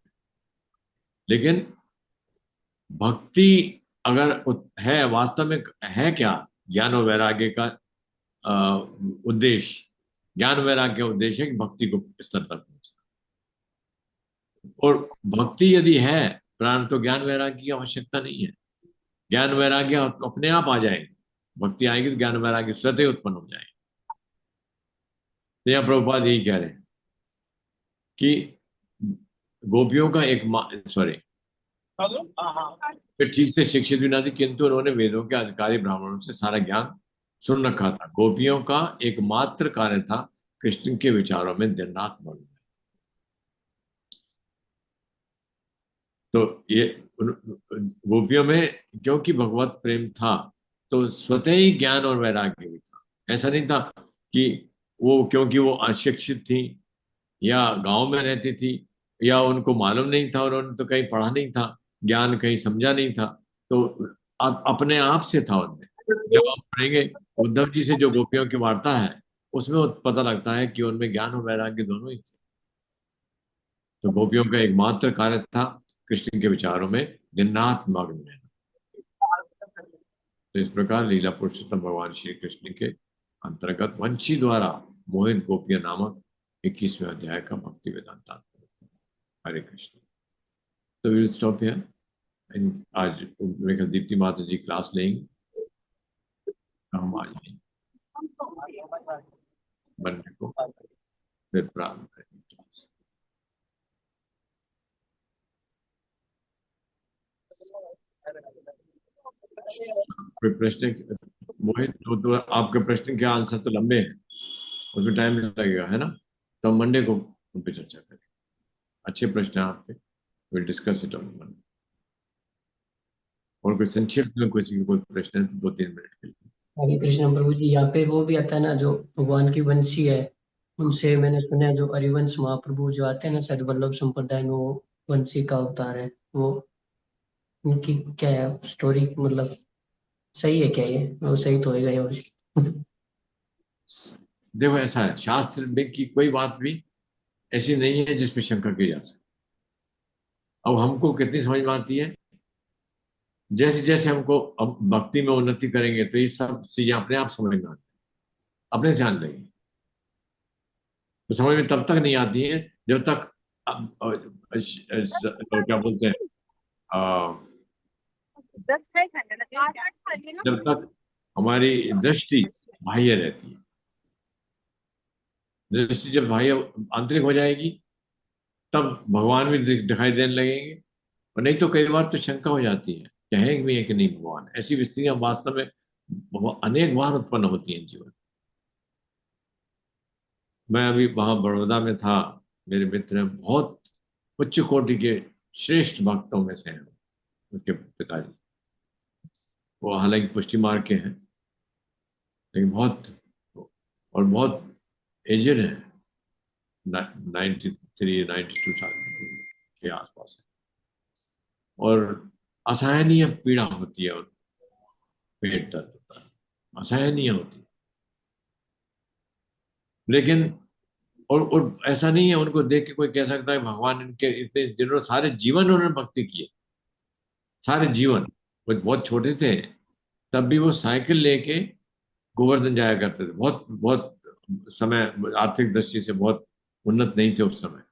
लेकिन भक्ति अगर है वास्तव में है क्या? ज्ञान और वैराग्य का उद्देश्य, ज्ञान वैराग्य का उद्देश्य है कि भक्ति को स्तर तक पहुंचना। और भक्ति यदि है प्राण, तो ज्ञान वैराग्य की आवश्यकता नहीं है। ज्ञान वैराग्य अपने आप आ जाएंगे। भक्ति आएगी तो ज्ञान वैराग्य स्वतः उत्पन्न हो जाएंगे। तो यहाँ प्रभुपाद यही कह रहे हैं कि गोपियों का एक सॉरी फिर ठीक से शिक्षित भी ना थी, किंतु उन्होंने वेदों के अधिकारी ब्राह्मणों से सारा ज्ञान सुन रखा था। गोपियों का एकमात्र कार्य था कृष्ण के विचारों में दिन रात मग्न रहना। तो ये गोपियों में क्योंकि भगवत प्रेम था, तो स्वतः ही ज्ञान और वैराग्य भी था। ऐसा नहीं था कि वो क्योंकि वो अशिक्षित थी या गांव में रहती थी या उनको मालूम नहीं था, उन्होंने तो कहीं पढ़ा नहीं था, ज्ञान कहीं समझा नहीं था, तो अपने आप से था उनमें। जब आप पढ़ेंगे उद्धव जी से जो गोपियों की वार्ता है, उसमें वो पता लगता है कि उनमें ज्ञान और वैराग्य दोनों ही थे। तो गोपियों का एकमात्र कार्य था कृष्ण के विचारों में दिन रात मग्न रहना। तो इस प्रकार लीला पुरुषोत्तम भगवान श्री कृष्ण के अंतर्गत वंशी द्वारा मोहित गोपिया नामक 21वें अध्याय का भक्ति वेदांत तात्पर्य। हरे कृष्ण। तो विल स्टॉप हियर। आज मेरे ख्याल दीप्ति माता जी क्लास लेंगे, हम आज नहीं, मंडे को फिर प्रारंभ करेंगे क्लास। कोई प्रश्न? मोहित, तो आपके प्रश्न के आंसर तो लंबे हैं, उसमें टाइम लगेगा, है ना? तो हम मंडे को उन पे चर्चा करें। अच्छे प्रश्न हैं आपके, will discuss it on Monday. और कोई संक्षिप्त में किसी को कोई प्रश्न है तो 2-3 मिनट के लिए। हरे कृष्ण प्रभु जी। यहाँ पे वो भी आता है ना, जो भगवान की वंशी है, उनसे मैंने सुना है, जो हरिवंश महाप्रभु जो आते हैं ना शायद वल्लभ संप्रदाय में, वो वंशी का अवतार है। वो उनकी क्या है स्टोरी, मतलब सही है क्या ये? वो सही तो होएगा ये और देखो, ऐसा है शास्त्र में की कोई बात भी ऐसी नहीं है जिसपे शंका की जा सके। अब हमको कितनी समझ में आती है, जैसे जैसे हमको अब भक्ति में उन्नति करेंगे तो ये सब चीजें अपने आप समझ में आती, अपने से आने लगेंगी। तो समझ में तब तक नहीं आती है जब तक क्या बोलते हैं, अ, जब तक हमारी दृष्टि बाह्य रहती है। दृष्टि जब बाह्य आंतरिक हो जाएगी, तब भगवान भी दिखाई देने लगेंगे। और नहीं तो कई बार तो शंका हो जाती है कि है भी है कि नहीं भगवान। ऐसी स्थितियां वास्तव में अनेक बार उत्पन्न होती हैं जीवन। मैं अभी वहां बड़ौदा में था, मेरे मित्र हैं, बहुत उच्च कोटि के श्रेष्ठ भक्तों में से हैं उसके पिताजी। वो हालांकि पुष्टि मार्ग के हैं, लेकिन बहुत और बहुत एजेड है, 93-92 साल के आसपास है। और असहनीय पीड़ा होती है, और पेट दर्द होता है, असहनीय होती है। लेकिन और ऐसा नहीं है उनको देख के कोई कह सकता है भगवान इनके इतने दिनों, सारे जीवन उन्होंने भक्ति की है, सारे जीवन। वो बहुत छोटे थे तब भी वो साइकिल लेके गोवर्धन जाया करते थे। बहुत बहुत समय, आर्थिक दृष्टि से बहुत उन्नत नहीं थे उस समय,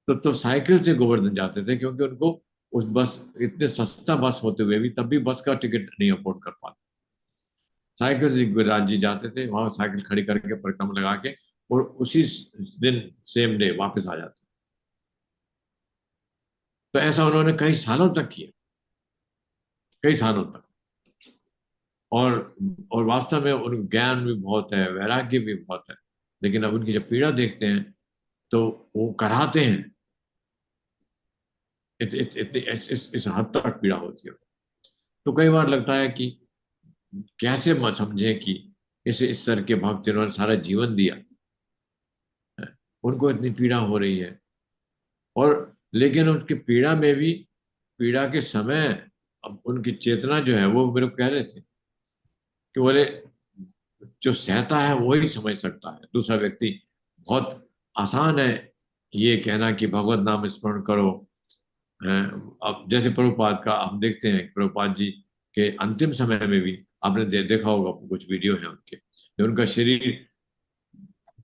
तो साइकिल से गोवर्धन जाते थे, क्योंकि उनको उस बस, इतने सस्ता बस होते हुए भी तब भी बस का टिकट नहीं अफोर्ड कर पाते। साइकिल से गिरिराज जी जाते थे, वहां साइकिल खड़ी करके परिक्रमा लगा के, और उसी दिन सेम डे वापस आ जाते। तो ऐसा उन्होंने कई सालों तक किया, कई सालों तक। और और वास्तव में उन ज्ञान भी बहुत है, वैराग्य भी बहुत है, लेकिन अब उनकी जब पीड़ा देखते हैं तो वो कराते हैं। इस हद तक पीड़ा होती है। तो कई बार लगता है कि कैसे मत समझे कि इस तरह के भक्त जिन्होंने सारा जीवन दिया है, उनको इतनी पीड़ा हो रही है। और लेकिन उसकी पीड़ा में भी, पीड़ा के समय, अब उनकी चेतना जो है, वो मेरे को कह रहे थे कि बोले जो सहता है वो ही समझ सकता है, दूसरा व्यक्ति। बहुत आसान है ये कहना कि भगवत नाम स्मरण करो। अब जैसे प्रभुपाद का हम देखते हैं, प्रभुपाद जी के अंतिम समय में भी आपने देखा होगा, कुछ वीडियो है उनके, उनका शरीर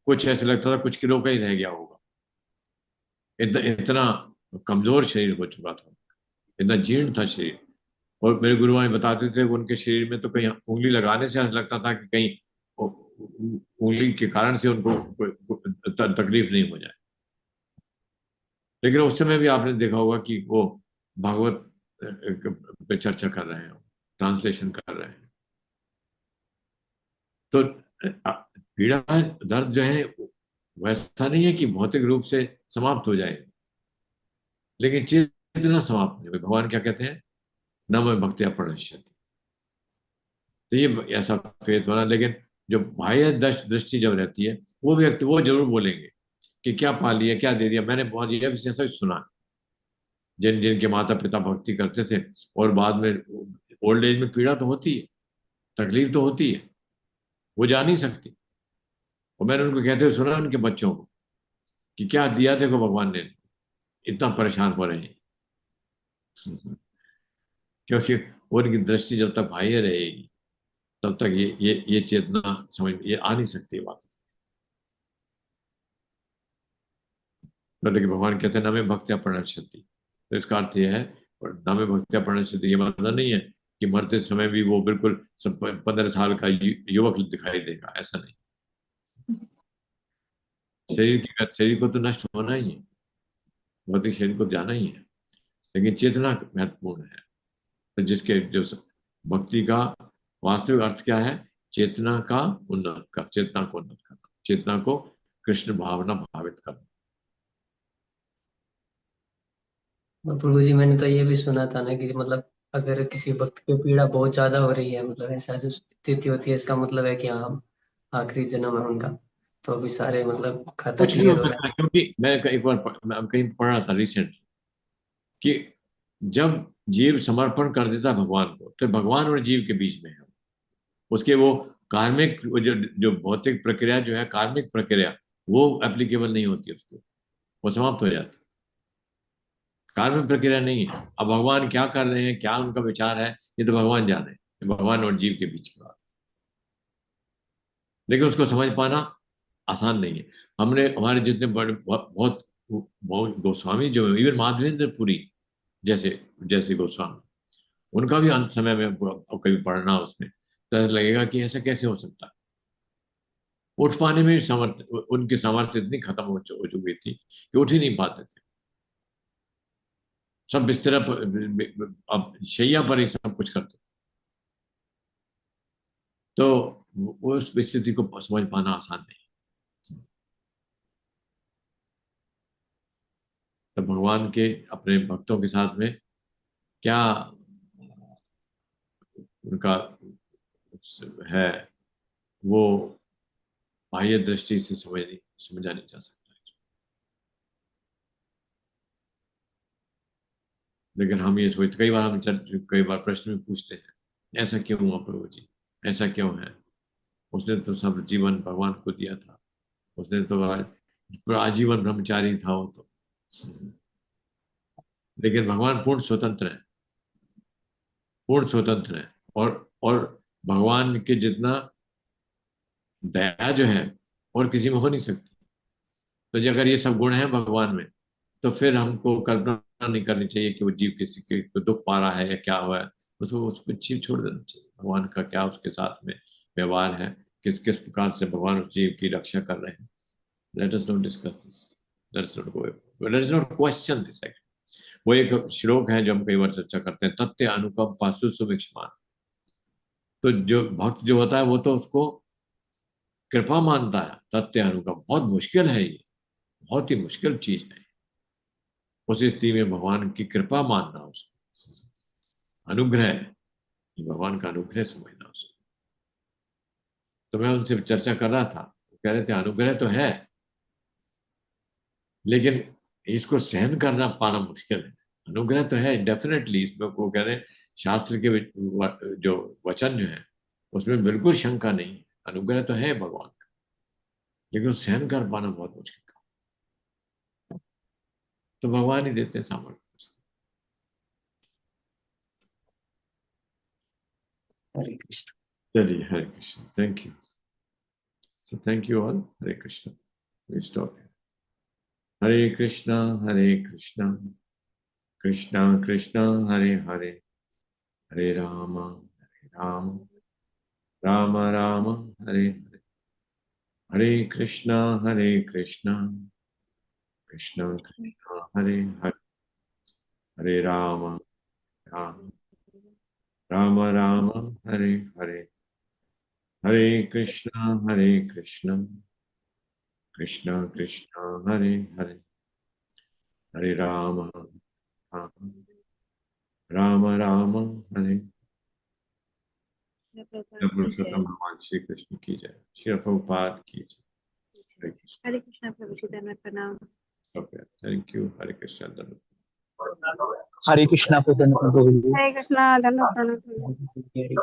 कुछ ऐसे लगता था कुछ किलो का ही रह गया होगा, इतना कमजोर शरीर हो चुका था, इतना जीर्ण था शरीर। और मेरे गुरुआइन बताते थे कि उनके शरीर में तो कहीं उंगली लगाने से ऐसा लगता था कि कहीं उंगली के कारण से उनको तकलीफ नहीं हो जाए। लेकिन उस समय भी आपने देखा होगा कि वो भागवत पे चर्चा कर रहे हैं, ट्रांसलेशन कर रहे हैं। तो पीड़ा दर्द जो है वैसा नहीं है कि भौतिक रूप से समाप्त हो जाए, लेकिन चेतना समाप्त नहीं हुई। भगवान क्या कहते हैं, न मैं भक्तिया प्रणश्यति। तो ये ऐसा फेथ होना, लेकिन जो बाह्य दृष्टि जब रहती है, वो व्यक्ति वो जरूर बोलेंगे कि क्या पा लिया, क्या दे दिया। मैंने बहुत ये ऐसा सुना, जिन जिनके माता पिता भक्ति करते थे और बाद में ओल्ड एज में पीड़ा तो होती है, तकलीफ तो होती है, वो जा नहीं सकती। और मैंने उनको कहते हुए सुना उनके बच्चों को कि क्या दिया देखो भगवान ने, इतना परेशान हो रहे हैं। क्योंकि उनकी दृष्टि जब तक बाह्य रहेगी तब तक ये चेतना समझ ये आ नहीं सकती बात। तो लेकिन भगवान कहते हैं न में भक्त्या प्रणश्यति। तो इसका अर्थ यह है, और न में भक्त्या प्रणश्यति ये मतलब नहीं है कि मरते समय भी वो बिल्कुल 15 साल का युवक दिखाई देगा, ऐसा नहीं। शरीर को तो नष्ट होना ही है, भौतिक शरीर को जाना ही है, लेकिन चेतना महत्वपूर्ण है। तो जिसके जो भक्ति का वास्तविक अर्थ क्या है, चेतना का उन्नत कर, चेतना को उन्नत करना, चेतना को कृष्ण भावना भावित करना। और प्रभु जी मैंने तो ये भी सुना था ना कि मतलब अगर किसी भक्त की पीड़ा बहुत ज्यादा हो रही है, मतलब ऐसा जो स्थिति होती है, इसका मतलब है कि हाँ आखिरी जन्म है उनका, तो अभी सारे मतलब खाता कुछ नहीं हो क्लियर हो रहा सकता, क्योंकि मैं एक बार मैं कहीं पढ़ रहा था रिसेंट कि जब जीव समर्पण कर देता भगवान को, तो भगवान और जीव के बीच में है उसके वो कार्मिक जो भौतिक प्रक्रिया जो है, कार्मिक प्रक्रिया, वो एप्लीकेबल नहीं होती उसको, वो समाप्त हो जाती। कार्मिक प्रक्रिया नहीं है। अब भगवान क्या कर रहे हैं, क्या उनका विचार है, ये तो भगवान जाने, ये भगवान और जीव के बीच की बात। लेकिन उसको समझ पाना आसान नहीं है। हमने हमारे जितने बड़े बहुत बहुत गोस्वामी जो है, इवन माधवेंद्र पुरी जैसे जैसे गोस्वामी, उनका भी अंत समय में कभी पढ़ना उसमें तो ऐसा लगेगा कि ऐसा कैसे हो सकता है। उठ पाने में सामर्थ्य, उनकी सामर्थ्य इतनी खत्म हो चुकी थी कि उठ ही नहीं पाते थे। सब बिस्तर पर, अब शैया पर ही सब कुछ करते थे। तो वो उस स्थिति को समझ पाना आसान नहीं। तो भगवान के अपने भक्तों के साथ में क्या उनका है, वो बाह्य दृष्टि से समझा नहीं जा सकता। लेकिन हम ये सोचते, कई बार कई बार प्रश्न भी पूछते हैं, ऐसा क्यों हुआ प्रभु जी, ऐसा क्यों है। उसने तो सब जीवन भगवान को दिया था, उसने तो पूरा आजीवन ब्रह्मचारी था वो तो। लेकिन भगवान पूर्ण स्वतंत्र है, पूर्ण स्वतंत्र है। और भगवान के जितना दया जो है और किसी में हो नहीं सकती। तो जो अगर ये सब गुण है भगवान में, तो फिर हमको कल्पना नहीं करनी चाहिए कि वो जीव किसी के को दुख पा रहा है या क्या हुआ है। उसको उसको जीव छोड़ देना चाहिए, भगवान का क्या उसके साथ में व्यवहार है, किस किस प्रकार से भगवान उस जीव की रक्षा कर रहे हैं। Let us not discuss this, let us not go, let us not question this. वो एक श्लोक है जो हम कई बार चर्चा करते हैं, तथ्य अनुकंपा सुसुमिक्षमान। तो जो भक्त जो होता है वो तो उसको कृपा मानता है। तथ्य अनुकंप बहुत मुश्किल है, ये बहुत ही मुश्किल चीज है। उस स्थिति में भगवान की कृपा मानना, उसको अनुग्रह, ये भगवान का अनुग्रह समझना उसको। तो मैं उनसे चर्चा कर रहा था, वो कह रहे थे अनुग्रह तो है, लेकिन इसको सहन करना पाना मुश्किल है। अनुग्रह तो है डेफिनेटली, इसमें वो कह रहे हैं शास्त्र के जो वचन जो है उसमें बिल्कुल शंका नहीं है, अनुग्रह तो है भगवान का, लेकिन सहन कर पाना बहुत मुश्किल काम। तो भगवान ही देते हैं सामर्थ्य। है। हरे कृष्ण। चलिए, Hare Krishna, thank you. So thank you all, Hare Krishna. We stop. Hare Krishna, Hare Krishna, Krishna Krishna, Hare Hare, Hare Ram, Ram Ram, Hare Hare, Hare Krishna, Hare Krishna, Krishna Krishna, Hare Hare, Hare Ram, Ram Ram, Hare Hare, Hare Krishna Krishna Krishna Hare Hare, Hare Ram Ram Ram Hare. Purushottam भगवान श्री कृष्ण की जय, श्री प्रभुपाद की जय। हरे कृष्ण। हरे कृष्णा प्रभु जी, धन्यवाद, प्रणाम। Thank you. हरे कृष्ण। हरे कृष्णा प्रभु जी। हरे कृष्णा, धन्यवाद, प्रणाम। हरे कृष्ण।